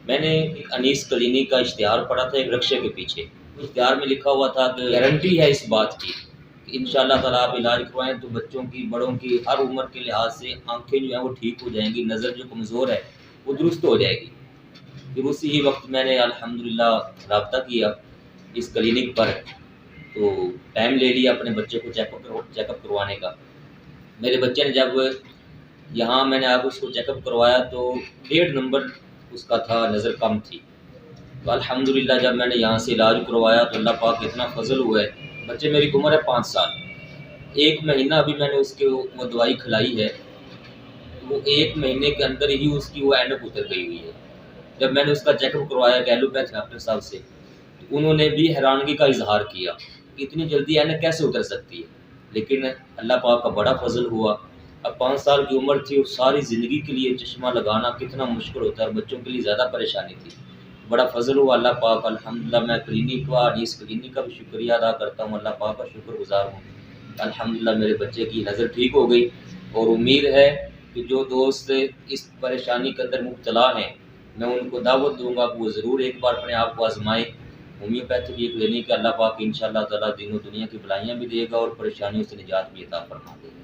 میں نے ایک انیس کلینک کا اشتہار پڑھا تھا ایک رکشے کے پیچھے. اشتہار میں لکھا ہوا تھا کہ گارنٹی ہے اس بات کی کہ انشاءاللہ تعالیٰ آپ علاج کروائیں تو بچوں کی بڑوں کی ہر عمر کے لحاظ سے آنکھیں جو ہیں وہ ٹھیک ہو جائیں گی، نظر جو کمزور ہے وہ درست ہو جائے گی. پھر اسی ہی وقت میں نے الحمدللہ رابطہ کیا اس کلینک پر، تو ٹائم لے لیا اپنے بچے کو چیک اپ کروانے کا. میرے بچے نے جب یہاں میں نے آپ اس کو چیک اپ کروایا تو 1.5 نمبر اس کا تھا، نظر کم تھی. تو الحمدللہ جب میں نے یہاں سے علاج کروایا تو اللہ پاک اتنا فضل ہوا ہے. بچے میری عمر ہے 5 سال، 1 مہینہ ابھی میں نے اس کے وہ دوائی کھلائی ہے، وہ 1 مہینے کے اندر ہی اس کی وہ اینک اتر گئی ہوئی ہے. جب میں نے اس کا چیک اپ کروایا ایلوپیتھ ڈاکٹر صاحب سے، تو انہوں نے بھی حیرانگی کا اظہار کیا کہ اتنی جلدی اینک کیسے اتر سکتی ہے. لیکن اللہ پاک کا بڑا فضل ہوا. اب 5 سال کی عمر تھی اور ساری زندگی کے لیے چشمہ لگانا کتنا مشکل ہوتا ہے، اور بچوں کے لیے زیادہ پریشانی تھی. بڑا فضل ہوا اللہ پاک. الحمدللہ میں کلینک کا اس کلینک کا بھی شکریہ ادا کرتا ہوں، اللہ پاک کا شکر گزار ہوں. الحمدللہ میرے بچے کی نظر ٹھیک ہو گئی، اور امید ہے کہ جو دوست اس پریشانی کے اندر مبتلا ہیں میں ان کو دعوت دوں گا کہ وہ ضرور ایک بار اپنے آپ کو آزمائیں. ہومیوپیتھی کی کلینک اللہ پاک انشاءاللہ تعالیٰ دین و دنیا کی بلائیاں بھی دے گا اور پریشانیوں سے نجات بھی عطا فرما دے گا.